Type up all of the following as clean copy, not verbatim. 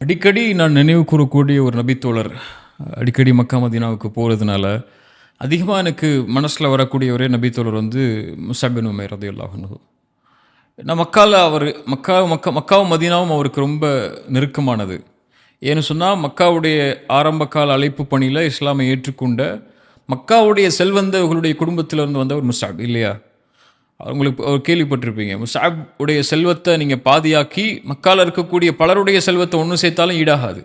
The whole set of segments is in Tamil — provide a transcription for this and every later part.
அடிக்கடி நான் நினைவு கூறக்கூடிய ஒரு நபித்தோழர். அடிக்கடி மக்கா மதீனாவுக்கு போறதுனால, அதிகமா எனக்கு மனசுல வரக்கூடிய ஒரே நபித்தோழர் வந்து முஸ்அப் பின் உமைர் ரலியல்லாஹு அன்ஹு. நான் மக்காவும் மதீனாவும் அவருக்கு ரொம்ப நெருக்கமானது. ஏன்னு சொன்னா, மக்காவுடைய ஆரம்ப கால அழைப்பு பணியில இஸ்லாமை ஏற்றுக்கொண்ட, மக்காவுடைய செல்வந்தர்களுடைய குடும்பத்திலிருந்து வந்தவர் முஸ்அப் இல்லையா? உங்களுக்கு கேள்விப்பட்டிருப்பீங்க. முஸ்அப் உடைய செல்வத்த நீங்க பாதியாக்கி, மக்கால இருக்கக்கூடிய பலருடைய செல்வத்த ஒண்ணு சேர்த்தாலும் ஈடாகாது.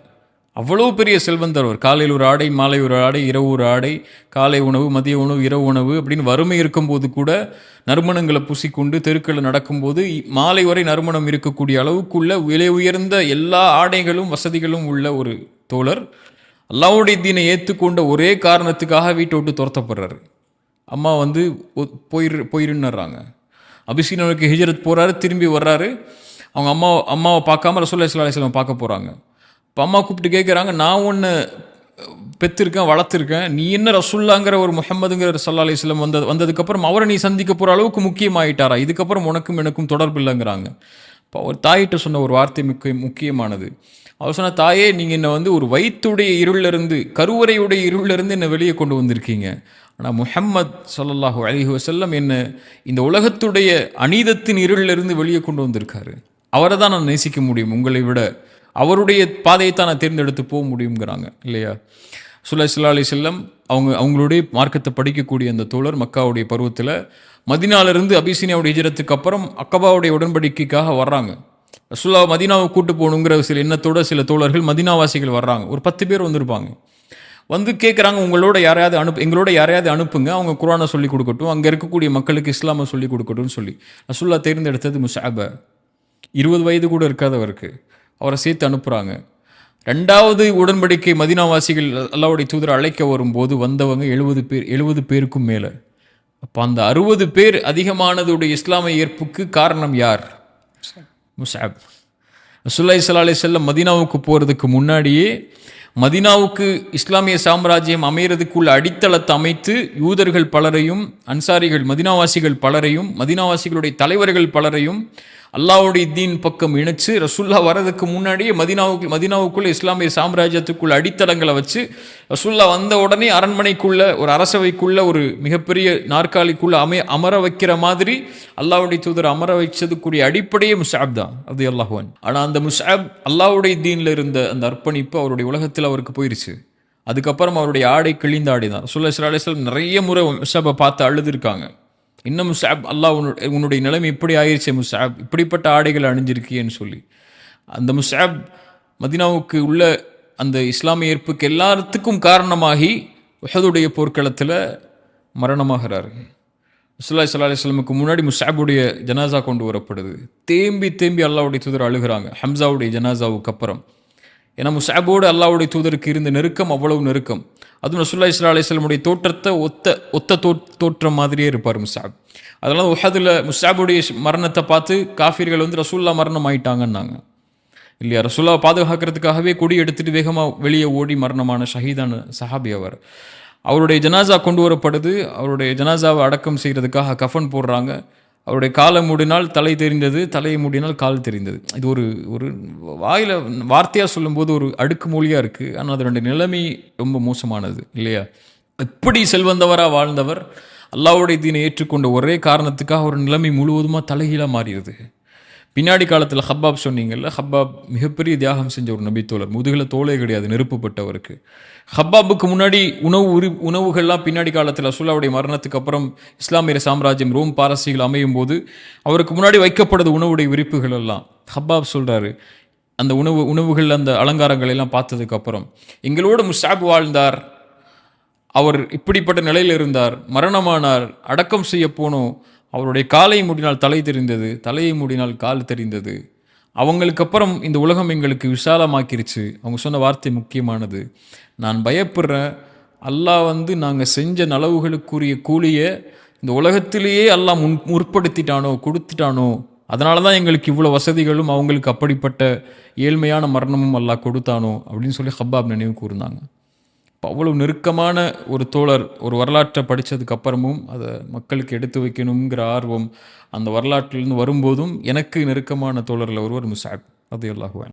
அவ்வளோ பெரிய செல்வந்தர் அவர். காலையில் ஒரு ஆடை, மாலை ஒரு ஆடை, இரவு ஒரு ஆடை, காலை உணவு, மதிய உணவு, இரவு உணவு அப்படின்னு வறுமை இருக்கும்போது கூட நறுமணங்களை பூசிக்கொண்டு தெருக்களில் நடக்கும்போது மாலை வரை நறுமணம் இருக்கக்கூடிய அளவுக்குள்ள விலை உயர்ந்த எல்லா ஆடைகளும் வசதிகளும் உள்ள ஒரு தோழர். அல்லாஹ்வுடைய தீனை ஏற்றுக்கொண்ட ஒரே காரணத்துக்காக வீட்டை விட்டு துரத்தப்படுறாரு. அம்மா வந்து போயிருன்னுறாங்க. அபிசீனியாவுக்கு ஹிஜ்ரத் போகிறாரு, திரும்பி வர்றாரு. அவங்க அம்மாவை பார்க்காம ரசூலுல்லாஹி ஸல்லல்லாஹு அலைஹி வஸல்லம் பார்க்க போகிறாங்க. இப்போ அம்மா கூப்பிட்டு கேட்குறாங்க, நான் ஒன்று பெற்றிருக்கேன், வளர்த்துருக்கேன், நீ என்ன ரசூல்லாங்கிற ஒரு முஹம்மதுங்கிற ஸல்லல்லாஹு அலைஹி வஸல்லம் வந்ததுக்கப்புறம் அவரை நீ சந்திக்க போகிற அளவுக்கு முக்கியமாயிட்டாரா? இதுக்கப்புறம் உனக்கும் எனக்கும் தொடர்பு இல்லைங்கிறாங்க. இப்போ அவர் தாயிட்ட சொன்ன ஒரு வார்த்தை முக்கியமானது. அவர் சொன்ன, தாயே, நீங்கள் என்னை வந்து ஒரு வயிற்றுடைய இருளிலிருந்து, கருவறையுடைய இருளிலிருந்து என்னை வெளியே கொண்டு வந்திருக்கீங்க. ஆனால் முஹம்மத் ஸல்லல்லாஹு அலைஹி வஸல்லம் என்னை இந்த உலகத்துடைய அநீதத்தின் இருளிலிருந்து வெளியே கொண்டு வந்திருக்காரு. அவரை தான் நான் நேசிக்க முடியும் உங்களை விட. அவருடைய பாதையை தான் நான் தேர்ந்தெடுத்து போக முடியுங்கிறாங்க இல்லையா? ஸல்லல்லாஹு அலைஹி வஸல்லம் அவங்களுடைய மார்க்கத்தை படிக்கக்கூடிய அந்த தோழர் மக்காவுடைய பருவத்தில் மதீனாவிலிருந்து அபிசீனியாவுடைய ஹிஜ்ரத்துக்கு அப்புறம் அக்கபாவுடைய உடன்படிக்கைக்காக வர்றாங்க. ரசூலுல்லாஹ் மதீனாவை கூட்டு போகணுங்கிற சில எண்ணத்தோட சில தோழர்கள் மதீனாவாசிகள் வர்றாங்க. ஒரு 10 பேர் வந்திருப்பாங்க. வந்து கேட்குறாங்க, எங்களோட யாரையாவது அனுப்புங்க, அவங்க குர்ஆனை சொல்லிக் கொடுக்கட்டும், அங்கே இருக்கக்கூடிய மக்களுக்கு இஸ்லாமை சொல்லிக் கொடுக்கட்டும்னு சொல்லி ரசூலுல்லாஹ் தேர்ந்தெடுத்தது முஸ்அப. 20 வயது கூட இருக்காதவருக்கு அவரை சேர்த்து அனுப்புகிறாங்க. 2வது உடன்படிக்கை மதீனாவாசிகள் அல்லாஹ்வுடைய தூதர் அழைக்க வரும்போது வந்தவங்க 70 பேருக்கும் மேலே. அப்போ அந்த 60 பேர் அதிகமானதுடைய இஸ்லாமிய ஏற்புக்கு காரணம் யார்? முஸ்அப். ரசூலுல்லாஹி ஸல்லல்லாஹு அலைஹி வஸல்லம் மதீனாவுக்கு போகிறதுக்கு முன்னாடியே மதீனாவுக்கு இஸ்லாமிய சாம்ராஜ்யம் அமைகிறதுக்குள்ள அடித்தளத்தை அமைத்து யூதர்கள் பலரையும், அன்சாரிகள் மதீனாவாசிகள் பலரையும், மதீனாவாசிகளுடைய தலைவர்கள் பலரையும் அல்லாஹ்வுடைய தீன் பக்கம் இணைச்சு ரசூலுல்லாஹ் வரதுக்கு முன்னாடியே மதீனாவுக்குள்ள இஸ்லாமிய சாம்ராஜ்யத்துக்குள்ள அடித்தளங்களை வச்சு ரசூலுல்லாஹ் வந்த உடனே அரண்மனைக்குள்ள, ஒரு அரசவைக்குள்ள, ஒரு மிகப்பெரிய நாற்காலிக்குள்ள அமர வைக்கிற மாதிரி அல்லாஹ்வுடைய தூதர் அமர வச்சதுக்குரிய அடிப்படையே முஸ்அப் தான் ரலியல்லாஹு அன்ஹு. ஆனால் அந்த முஸ்அப் அல்லாஹ்வுடைய தீனில் இருந்த அந்த அர்ப்பணிப்பு அவருடைய உலகத்தில் அவருக்கு போயிருச்சு. அதுக்கப்புறம் அவருடைய ஆடை கிழிந்த ஆடை தான். ரசூலுல்லாஹி ஸல்லல்லாஹு அலைஹி வஸல்லம் நிறைய முறை முஸ்அப்பை பார்த்து அழுதுருக்காங்க. இன்னும் முஸ்அப், அல்லாஹ் உன்னுடைய நிலைமை இப்படி ஆயிடுச்சு முஸ்அப், இப்படிப்பட்ட ஆடைகள் அணிஞ்சிருக்கியன்னு சொல்லி. அந்த முஸ்அப் மதீனாவுக்கு உள்ள அந்த இஸ்லாமிய ஏற்புக்கு எல்லாத்துக்கும் காரணமாகி உஹதுடைய போர்க்களத்தில் மரணமாகிறாரு. ரசூலுல்லாஹி ஸல்லல்லாஹு அலைஹி வஸல்லமுக்கு முன்னாடி முஸ்அபுடைய ஜனாசா கொண்டு வரப்படுது. தேம்பி அல்லாஹ்வுடைய தூதர் அழுகிறாங்க ஹம்சாவுடைய ஜனாசாவுக்கு அப்புறம். ஏன்னா முஸ்அபோடு அல்லாஹ்வுடைய தூதருக்கு இருந்த நெருக்கம் அவ்வளவு நெருக்கம். அதுவும் ரசூலுல்லாஹி ஸல்லல்லாஹு அலைஹி வஸல்லமுடைய தோற்றத்தை ஒத்த தோற்றம் மாதிரியே இருப்பார் முஸ்அப். அதனால் உஹதுல முஸ்அபுடைய மரணத்தை பார்த்து காஃபிர்கள் வந்து ரசூலுல்லாஹ் மரணம் ஆயிட்டாங்கன்னாங்க இல்லையா? ரசூலுல்லாஹ் பாதுகாக்கிறதுக்காகவே கொடி எடுத்துட்டு வேகமாக வெளியே ஓடி மரணமான ஷஹீதான சஹாபி அவர். அவருடைய ஜனாசா கொண்டு வரப்படுது. அவருடைய ஜனாசாவை அடக்கம் செய்கிறதுக்காக கஃபன் போடுறாங்க. அவருடைய காலை மூடினால் தலை தெரிந்தது, தலையை மூடினால் கால் தெரிந்தது. இது ஒரு வாயில் வார்த்தையாக சொல்லும்போது ஒரு அடுக்கு மொழியாக இருக்குது. ஆனால் அதனுடைய நிலைமை ரொம்ப மோசமானது இல்லையா? எப்படி செல்வந்தவராக வாழ்ந்தவர் அல்லாஹ்வுடைய தீனை ஏற்றுக்கொண்ட ஒரே காரணத்துக்காக ஒரு நிலைமை முழுவதுமாக தலைகீழாக மாறிடுது. பின்னாடி காலத்தில் ஹப்பாப் சொன்னீங்கல்ல, ஹப்பாப் மிகப்பெரிய தியாகம் செஞ்ச ஒரு நபித்தோழர். முதுகில் தோலே கிடையாது, நெருப்புப்பட்டவருக்கு. ஹப்பாபுக்கு முன்னாடி உணவுகள்லாம் பின்னாடி காலத்தில் ரசூலுல்லாஹ்வுடைய மரணத்துக்கு அப்புறம் இஸ்லாமிய சாம்ராஜ்யம் ரோம் பாரசீகள் அமையும் போது அவருக்கு முன்னாடி வைக்கப்படுது உணவுடைய விரிப்புகள் எல்லாம். ஹப்பாப் சொல்கிறாரு, அந்த உணவுகள் அந்த அலங்காரங்கள் எல்லாம் பார்த்ததுக்கப்புறம், எங்களோட முஸ்அப் வாழ்ந்தார், அவர் இப்படிப்பட்ட நிலையில் இருந்தார், மரணமானார், அடக்கம் செய்ய போனோம், அவருடைய காலை மூடினால் தலை தெரிந்தது, தலையை மூடினால் கால் தெரிந்தது. அவங்களுக்கு அப்புறம் இந்த உலகம் எங்களுக்கு விசாலமாக்கிருச்சு. அவங்க சொன்ன வார்த்தை முக்கியமானது. நான் பயப்படுறேன், அல்லாஹ் வந்து நாங்கள் செஞ்ச நலவுகளுக்குரிய கூலியை இந்த உலகத்திலேயே அல்லாஹ் முற்படுத்திட்டானோ, கொடுத்துட்டானோ, அதனால தான் எங்களுக்கு இவ்வளோ வசதிகளும் அவங்களுக்கு அப்படிப்பட்ட ஏழ்மையான மரணமும் அல்லாஹ் கொடுத்தானோ அப்படின்னு சொல்லி ஹப்பாப் நினைவு கூர்ந்தாங்க. இப்போ அவ்வளோ நெருக்கமான ஒரு தோழர், ஒரு வரலாற்றை படித்ததுக்கு அப்புறமும் அதை மக்களுக்கு எடுத்து வைக்கணுங்கிற ஆர்வம் அந்த வரலாற்றிலிருந்து வரும்போதும் எனக்கு நெருக்கமான தோழரில் ஒருவர் முஸ்அப் ரலியல்லாஹு அன்ஹு.